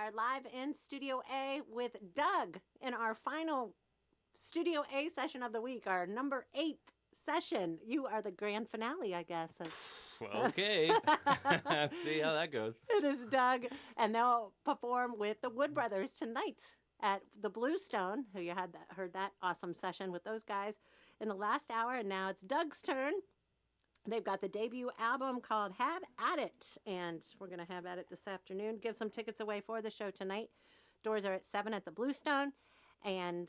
are live in Studio A with Doug in our final Studio A session of the week, our number 8 session. You are the grand finale, I guess. Okay. Let's see how that goes. It is Doug, and they'll perform with the Wood Brothers tonight at the Bluestone, who you had heard that awesome session with those guys in the last hour, and now it's Doug's turn. They've got the debut album called Have At It, and we're going to have at it this afternoon. Give some tickets away for the show tonight. Doors are at 7 at the Bluestone, and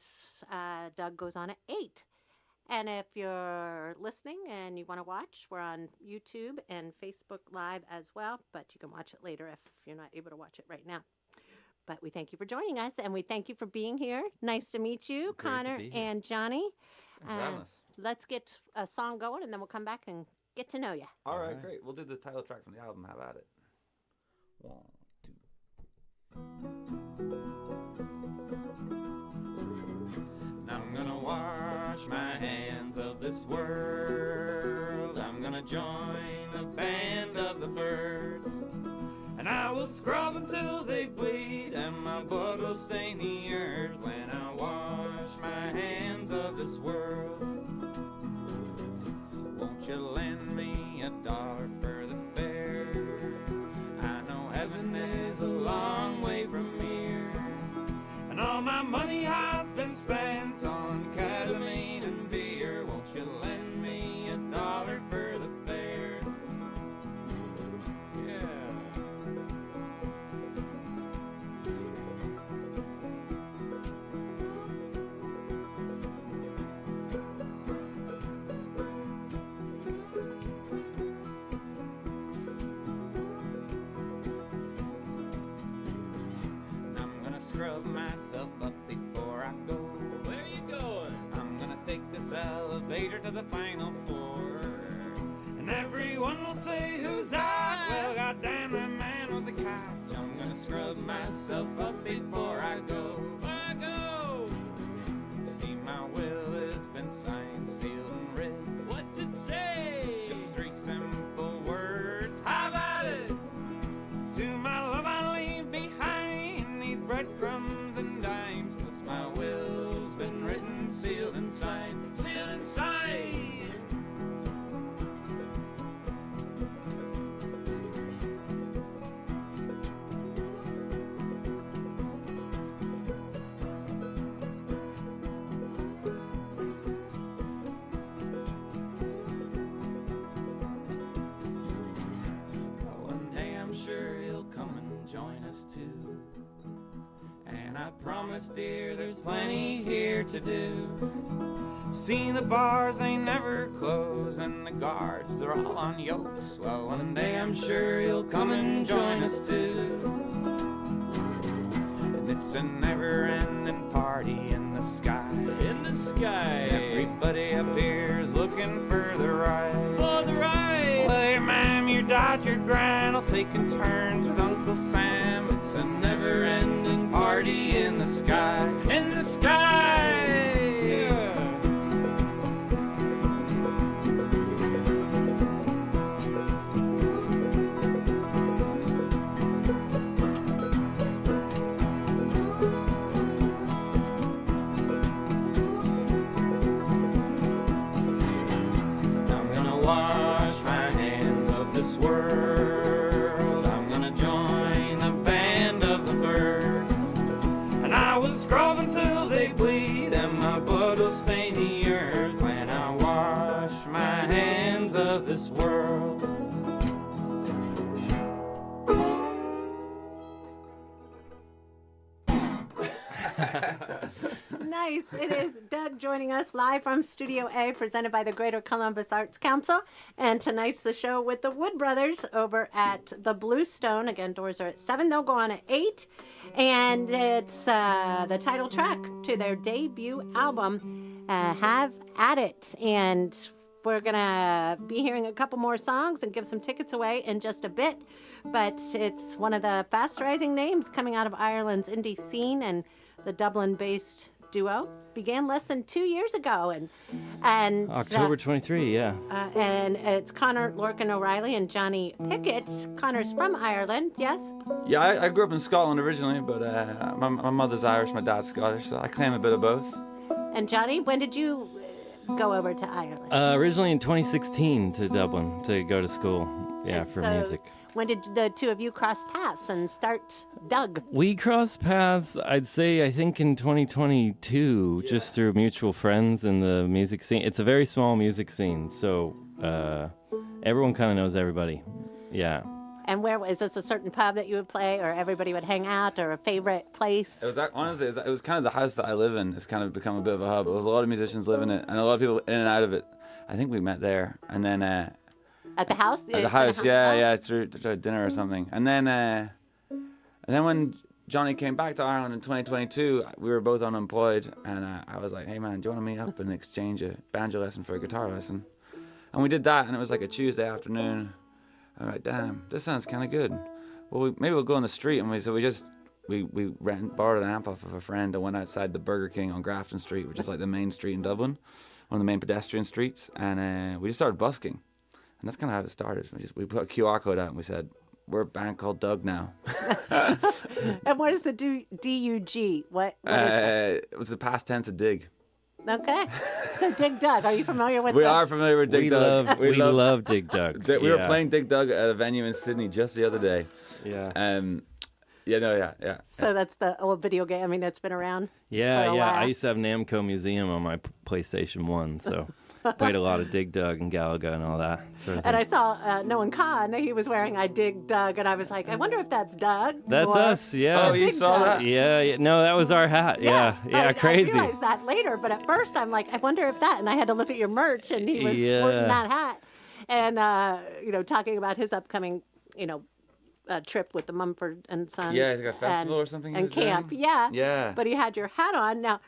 Doug goes on at 8. And if you're listening and you want to watch, we're on YouTube and Facebook Live as well, but you can watch it later if you're not able to watch it right now. But we thank you for joining us, and we thank you for being here. Nice to meet you, Great Connor to be here. and Johnny. Thanks for having us. Let's get a song going, and then we'll come back and get to know you. All right, Alright. great. We'll do the title track from the album. Have at it. 1, 2. I'm gonna wash my hands of this world. I'm gonna join the band of the birds. And I will scrub until they bleed, and my blood will stain the earth when I wash my hands of this world. Won't you lend me $1 for the fare? I know heaven is a long way from here, and all my money has been spent on ketamine and beer. Won't you lend me $1 for the fare? Yeah. I'm gonna scrub myself up before I go. Where are you going? I'm gonna take this elevator to the final floor, and everyone will say, who's that? Well, goddamn, that man was a cop. I'm gonna scrub myself up before I go. Where I go? See, my will has been signed, sealed, and read. What's it say? It's just 3 simple words. Have at it. To my love I leave behind these breadcrumbs and dimes, 'cause my will's been written, sealed, and signed. Sealed and signed. One day I'm sure he'll come and join us too. And I promise, dear, there's plenty here to do. See, the bars ain't never close, and the guards, they're all on yokes. Well, one day I'm sure he'll come and join us too. And it's a never-ending party in the sky. In the sky. Everybody up here is looking for the ride. For the ride. Well, your ma'am, your dad, your gran, all taking turns with Uncle Sam. It's a never-ending party in the sky. In the sky. Yeah. I'm gonna wash my hands of this world. I'm gonna join the band of the birds. And I will scrub until they bleed, and my blood will stain the earth when I wash my hands of this world. Nice. It is Doug joining us live from Studio A, presented by the Greater Columbus Arts Council. And tonight's the show with the Wood Brothers over at the Bluestone. Again, doors are at 7. They'll go on at 8. And it's the title track to their debut album, Have At It. And we're going to be hearing a couple more songs and give some tickets away in just a bit. But it's one of the fast-rising names coming out of Ireland's indie scene, and the Dublin-based duo began less than 2 years ago, and October 23, yeah. and it's Connor Lorcan O'Reilly and Johnny Pickett. Connor's from Ireland, yes? Yeah, I grew up in Scotland originally, but my mother's Irish, my dad's Scottish, so I claim a bit of both. And Johnny, when did you go over to Ireland? Originally in 2016 to Dublin to go to school, for So, music. When did the two of you cross paths and start Doug? We crossed paths, I think in 2022, just through mutual friends in the music scene. It's a very small music scene, so everyone kind of knows everybody. Yeah. And where is this a certain pub that you would play, or everybody would hang out, or a favorite place? It was honestly, it was kind of the house that I live in. It's kind of become a bit of a hub. There was a lot of musicians live in it, and a lot of people in and out of it. I think we met there, and then At the house? at the house, through dinner or something. And then when Johnny came back to Ireland in 2022, we were both unemployed, and I was like, "Hey man, do you want to meet up and exchange a banjo lesson for a guitar lesson?" And we did that, and it was like a Tuesday afternoon. I'm like, "Damn, this sounds kind of good. Well, maybe we'll go on the street." And we borrowed an amp off of a friend and went outside the Burger King on Grafton Street, which is like the main street in Dublin, one of the main pedestrian streets, and we just started busking. And that's kind of how it started. We put a QR code out and we said, "We're a band called Doug now." And what is the D-U-G? What is that? It was the past tense of dig. Okay. So Dig Doug, are you familiar with We the- are familiar with Dig Dug. We love Dig Dug. We were playing Dig Dug at a venue in Sydney just the other day. Yeah. Yeah. So that's the old video game. I mean, that's been around. Yeah, for a yeah. while. I used to have Namco Museum on my PlayStation 1, so played a lot of Dig Dug and Galaga and all that sort of thing. And I saw Noah Khan. He was wearing I Dig Doug, and I was like, I wonder if that's Doug. That's or- us, yeah. Oh, you Dig saw Dug. that? Yeah. No, that was our hat. Yeah, crazy. I realized that later, but at first I'm like, I wonder if that. And I had to look at your merch, and he was sporting that hat, and talking about his upcoming, trip with the Mumford and Sons. Yeah, it's like a festival or something he And was doing? camp, yeah. Yeah. But he had your hat on. Now,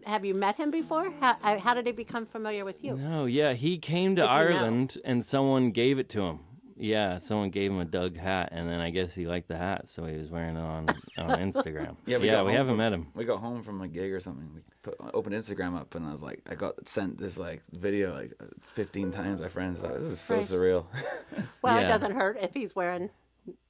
have you met him before? How did he become familiar with you? No, yeah, he came to If you know. Ireland and someone gave it to him. Yeah, someone gave him a Doug hat, and then I guess he liked the hat, so he was wearing it on Instagram. Yeah, we haven't met him. We got home from a gig or something. We opened Instagram up, and I got sent this video 15 times by friends. Like, this is so Right. surreal. Well, Yeah. it doesn't hurt if he's wearing,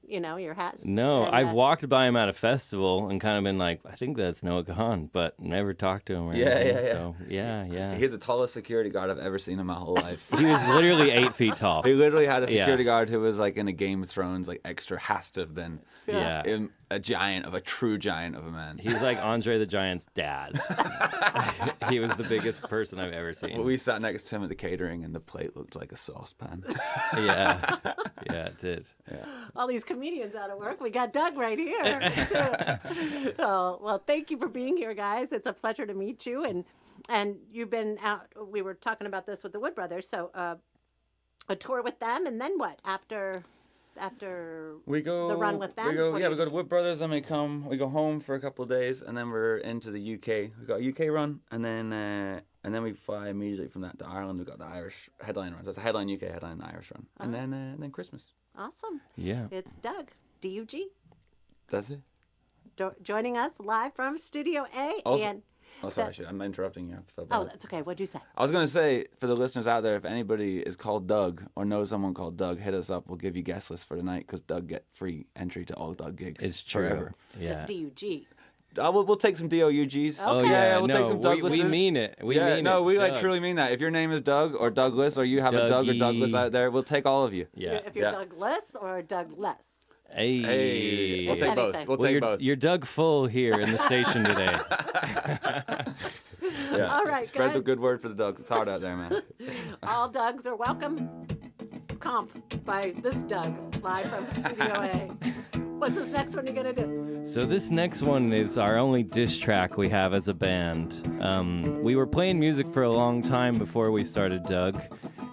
your hats. No, And, I've walked by him at a festival and kind of been like, I think that's Noah Kahan, but never talked to him or Yeah, anything. yeah. So, yeah. He's the tallest security guard I've ever seen in my whole life. He was literally 8 feet tall. He literally had a Yeah. security guard who was like in a Game of Thrones, extra has to have been Yeah. a true giant of a man. He's like Andre the Giant's dad. He was the biggest person I've ever seen. We sat next to him at the catering, and the plate looked like a saucepan. Yeah, it did. All these comedians out of work. We got Doug right here. Oh, well, thank you for being here, guys. It's a pleasure to meet you. And you've been out. We were talking about this with the Wood Brothers. So a tour with them, and then what after? We go the run with them? We go, What yeah. do We go to Wood Brothers, then we go home for a couple of days, and then we're into the UK. We got a UK run, and then we fly immediately from that to Ireland. We got the Irish headline run. So it's a headline UK, headline Irish run, and then Christmas. Awesome. Yeah. It's Doug, D-U-G, That's it. joining us live from Studio A. Also- and Oh, sorry, I'm interrupting you. I felt oh, bad. that's okay. What'd you say? I was gonna say for the listeners out there, if anybody is called Doug or knows someone called Doug, hit us up. We'll give you guest lists for tonight because Doug get free entry to all Doug gigs. It's true. forever. Yeah. Just D-U-G. We'll take some DOUGs. Oh, Okay. yeah, we'll take some we Douglases. mean it. We mean no, it. we Doug. truly mean that. If your name is Doug or Douglas, or you have a Doug or Dougie. Douglas out there, we'll take all of you. Yeah. If you're Yeah. Douglas or Douglas. Hey. Hey, we'll take Anything. both. We'll Well, take you're, both. you're Doug full here in the station today. Yeah. All right, Spread the guys. good word for the Dougs. It's hard out there, man. All Dougs are welcome. Comp by this Doug, live from Studio A. What's this next one you're going to do? So this next one is our only diss track we have as a band. We were playing music for a long time before we started Doug.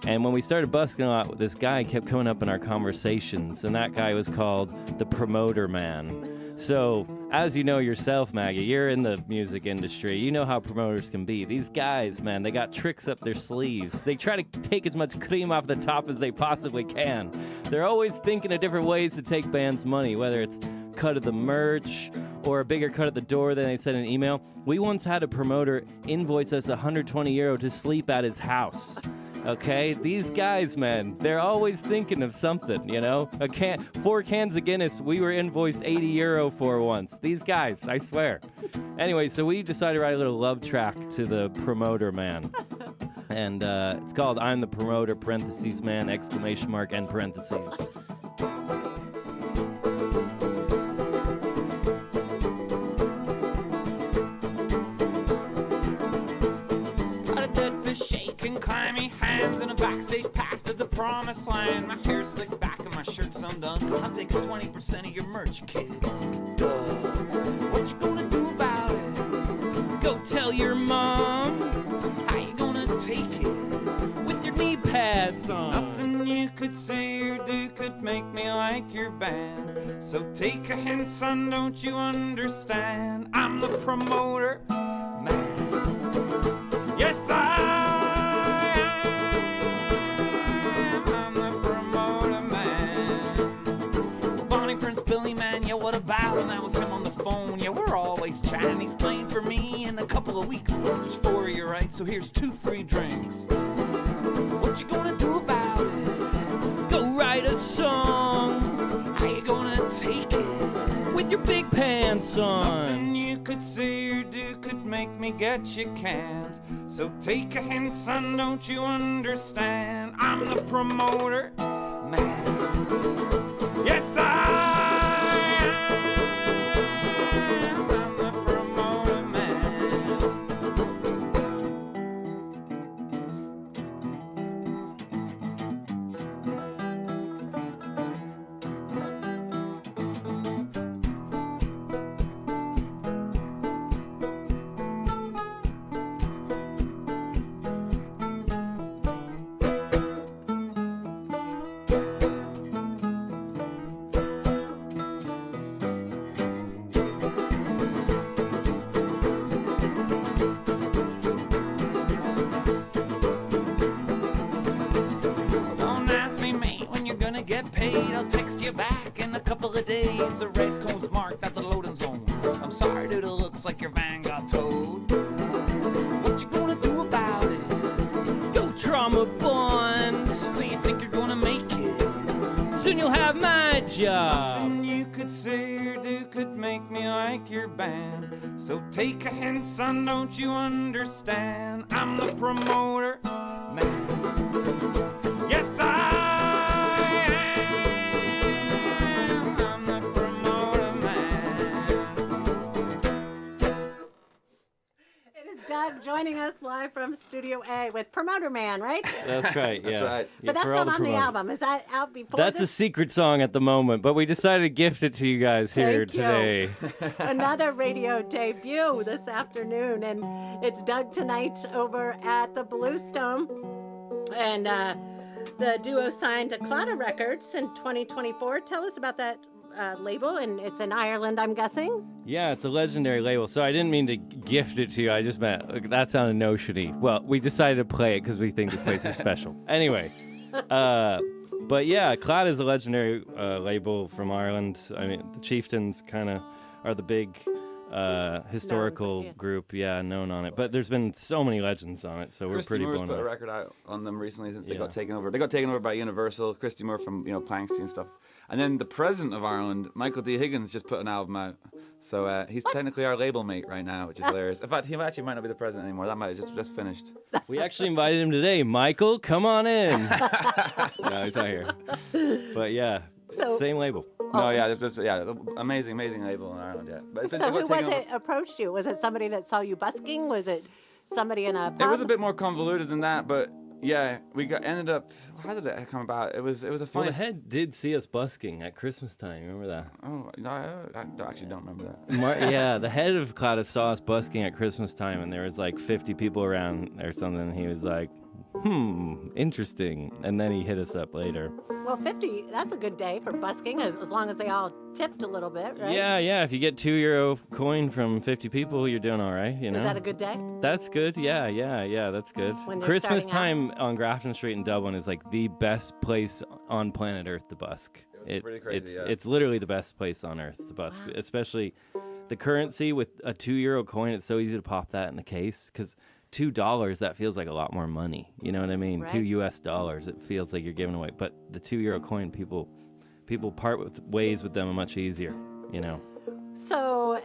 And when we started busking a lot, this guy kept coming up in our conversations, and that guy was called the Promoter Man. So, as you know yourself, Maggie, you're in the music industry. You know how promoters can be. These guys, man, they got tricks up their sleeves. They try to take as much cream off the top as they possibly can. They're always thinking of different ways to take bands' money, whether it's cut of the merch or a bigger cut at the door than they sent an email. We once had a promoter invoice us €120 to sleep at his house. Okay, these guys, man, they're always thinking of something, you know? 4 cans of Guinness, we were invoiced €80 for once. These guys, I swear. Anyway, so we decided to write a little love track to the promoter man. And it's called I'm the Promoter, parentheses, man, exclamation mark, end parentheses. In a backstage pass to the promised land. My hair's slicked back and my shirt's undone. I'm taking 20% of your merch, kid. What you gonna do about it? Go tell your mom. How you gonna take it? With your knee pads on. Nothing you could say or do could make me like your band. So take a hint, son, don't you understand? I'm the promoter, man. Yes, what about him? That was him on the phone. Yeah, we're always chatting. He's playing for me in a couple of weeks. There's 4 of you, right? So here's 2 free drinks. What you gonna do about it? Go write a song. How you gonna take it? With your big pants on. Nothing you could say or do could make me get you cans. So take a hint, son, don't you understand? I'm the promoter, man. Yes, get paid, I'll text you back in a couple of days. The red cone's marked at the loading zone. I'm sorry, dude, it looks like your van got towed. What you gonna do about it? Go trauma bond. So you think you're gonna make it? Soon you'll have my job. Nothing you could say or do could make me like your band. So take a hint, son, don't you understand? I'm the promoter, man. Yes, Doug joining us live from Studio A with Promoter Man, right? That's right, yeah. That's right. But that's not on the album. Is that out before That's a this? secret song at the moment, but we decided to gift it to you guys here Thank you. today. Another radio debut this afternoon, and it's Doug tonight over at the Bluestone. And the duo signed to Claddagh Records in 2024. Tell us about that label, and it's in Ireland, I'm guessing. Yeah, it's a legendary label. So I didn't mean to gift it to you. I just meant that sounded notiony. Well, we decided to play it because we think this place is special. Anyway, but yeah, Claddagh is a legendary label from Ireland. I mean, the Chieftains kind of are the big historical group, known on it. But there's been so many legends on it, so we're pretty blown away. Christy Moore's put a record out on them recently since they got taken over. They got taken over by Universal. Christy Moore from Planksty and stuff. And then the president of Ireland, Michael D. Higgins, just put an album out. So he's technically our label mate right now, which is hilarious. In fact, he actually might not be the president anymore. That might have just finished. We actually invited him today. Michael, come on in. No, he's not here. But yeah, same label. No, amazing label in Ireland, yeah. But So who was it approached you? Was it somebody that saw you busking? Was it somebody in a pub? It was a bit more convoluted than that, but yeah, ended up. How did it come about? It was a funny. Well, the Head did see us busking at Christmas time. Remember that? Oh no, I actually don't remember that. Yeah, the head of Claddagh saw us busking at Christmas time, and there was like 50 people around or something. And he was like, interesting. And then he hit us up later. Well, 50, that's a good day for busking, as long as they all tipped a little bit, right? Yeah. If you get €2 coin from 50 people, you're doing all right, you know? Is that a good day? That's good. Yeah, that's good. When they're Christmas starting time on Grafton Street in Dublin is like the best place on planet Earth to busk. It was pretty crazy, It's literally the best place on Earth to busk, especially the currency with a €2 coin, it's so easy to pop that in the case because $2, that feels like a lot more money. You know what I mean? Right. $2, it feels like you're giving away. But the €2 coin, people part ways with them much easier, you know? So,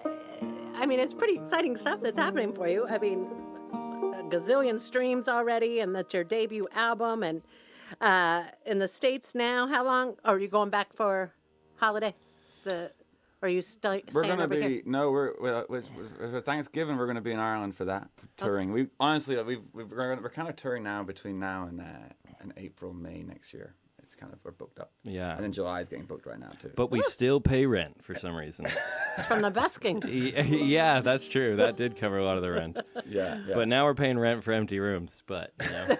I mean, it's pretty exciting stuff that's happening for you. I mean, a gazillion streams already, and that's your debut album. And in the States now, how long? Or are you going back for holiday? Or are you staying We're gonna over here? for Thanksgiving. We're gonna be in Ireland for that touring. We honestly, we're kind of touring now between now and April, May next year. It's kind of we're booked up. Yeah. And then July is getting booked right now too. But we still pay rent for some reason. From the busking. Yeah, that's true. That did cover a lot of the rent. yeah. But now we're paying rent for empty rooms. But, you know,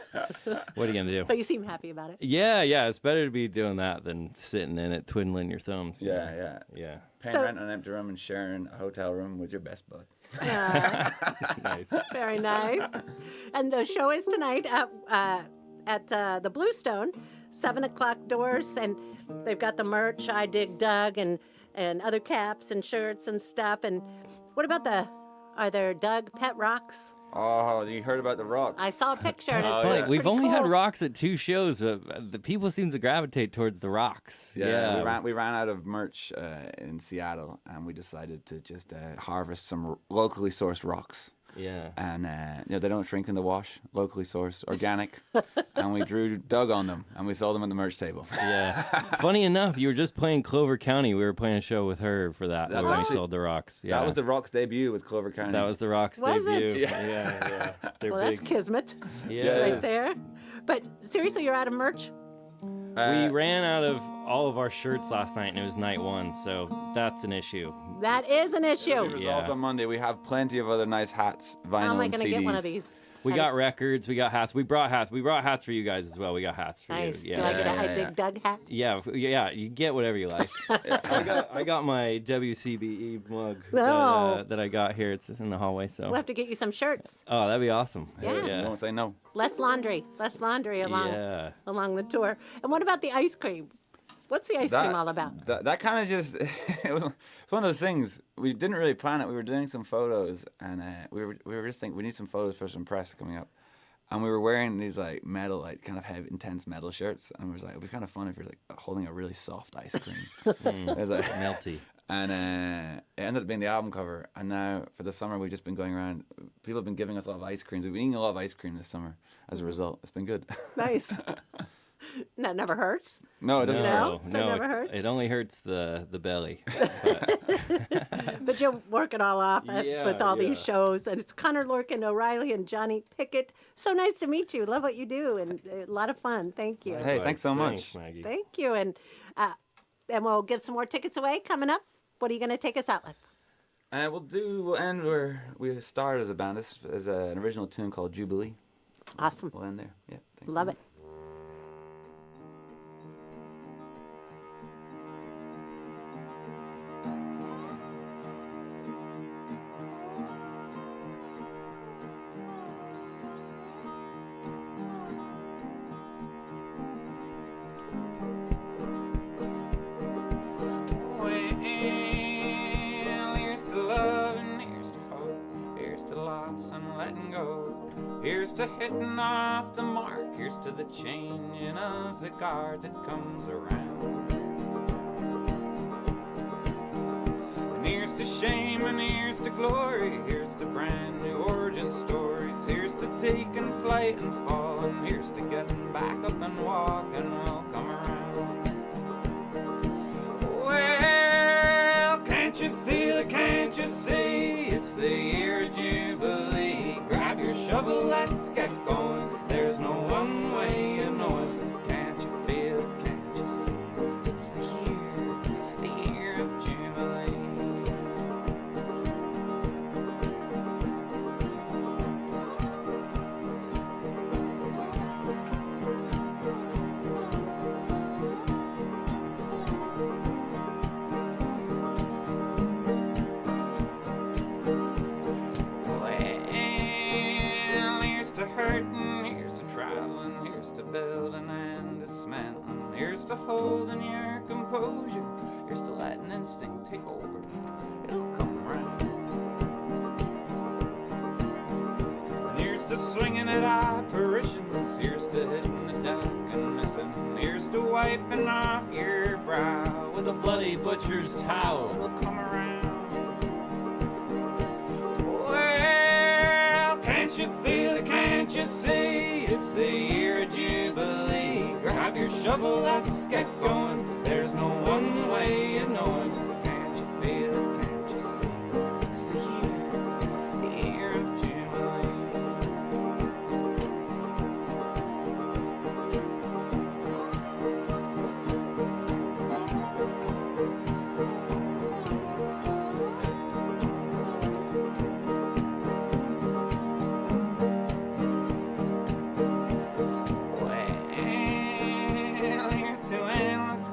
what are you going to do? But you seem happy about it. Yeah. It's better to be doing that than sitting in it, twiddling your thumbs. you know? Yeah. Paying rent on an empty room and sharing a hotel room with your best bud. Yeah. Nice. Very nice. And the show is tonight at the Bluestone, 7 o'clock doors, and they've got the merch, I Dig Doug, and other caps and shirts and stuff. And what about are there Doug pet rocks? Oh, you heard about the rocks? I saw a picture. And It's it's funny. it's We've pretty only had cool. rocks at 2 shows. But the people seem to gravitate towards the rocks. Yeah, we ran out of merch in Seattle, and we decided to just harvest some locally sourced rocks. Yeah. And they don't shrink in the wash, locally sourced, organic. And we drew Doug on them, and we sold them at the merch table. Yeah. Funny enough, you were just playing Clover County. We were playing a show with her for that. That's when we actually- sold the rocks. Yeah. That was the Rocks debut with Clover County. That was the rocks Was it? debut. Yeah. Yeah. They're Well, big. that's kismet Yeah. right there. But seriously, you're out of merch? We ran out of all of our shirts last night, and it was night 1, so that's an issue. That is an We issue. resolved Yeah. on Monday. We have plenty of other nice hats, vinyl, How am I and going to CDs. get one of these? We I got just- records, we got hats. We brought hats. We brought hats for you guys as well. We got hats for Nice. you. Do I Yeah. get a Yeah, I yeah, Dig Doug hat? Yeah, you get whatever you like. I got my WCBE mug No. that I got here. It's in the hallway, so. We'll have to get you some shirts. Oh, that'd be awesome. Yeah. You won't say no. Less laundry Yeah. along the tour. And what about the ice cream? What's the ice cream all about? That kind of just it's one of those things. We didn't really plan it. We were doing some photos, and we were just thinking we need some photos for some press coming up, and we were wearing these like metal, like kind of heavy, intense metal shirts, and we was like, it'd be kind of fun if you're like holding a really soft ice cream. It was like, Melty. and it ended up being the album cover. And now for the summer, we've just been going around. People have been giving us a lot of ice creams. We've been eating a lot of ice cream this summer as a result. It's been good. Nice. That never hurts. No, it doesn't hurt. No? That never hurts? It only hurts the belly. But you'll work it all off with all these yeah. shows. And it's Connor Lorcan O'Reilly and Johnny Pickett. So nice to meet you. Love what you do. And a lot of fun. Thank you. Hey, thanks so much. Maggie. Thank you. And we'll give some more tickets away coming up. What are you going to take us out with? We'll end where we started as a band. This is an original tune called Jubilee. Awesome. We'll end there. Yeah. Thanks. Love it. Well, here's to love and here's to hope. Here's to loss and letting go. Here's to hitting off the mark. Here's to the changing of the guard that comes around. And here's to shame and here's to glory. Here's to brand new origin stories. Here's to taking flight and falling. Here's to getting back up and walking. We'll come around. Well, can't you feel it? Can't you see? It's the year of Jubilee. Grab your shovel, let's get going. There's no one way you know it. Can't you feel it? Can't you see? It's the year of Jubilee. Well, here's to hurting, here's to traveling, here's to building and dismantling, here's to holding your composure. Here's to letting instinct take over. It'll come around. And here's to swinging at apparitions. Here's to hitting the deck and missing. Here's to wiping off your brow with a bloody butcher's towel. It'll come around. Well, can't you feel it? Can't you see? It's the year of Jubilee. Grab your shovel, let's get going. There's no one way of knowing. Can't you feel it? Can't you see? It's the year of Jubilee.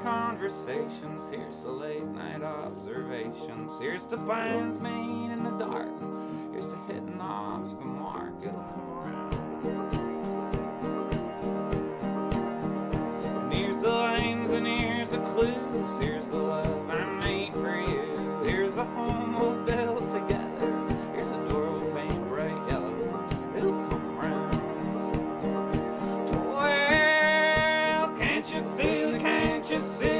Conversations, here's the late night observations, here's to plans made in the dark, here's to hitting off the mark. It'll come around. And here's the lines and here's the clues, here's the love I made for you, here's the home we'll build together, here's a door we'll paint bright yellow. It'll come around. Well, can't you feel it? Can't you see?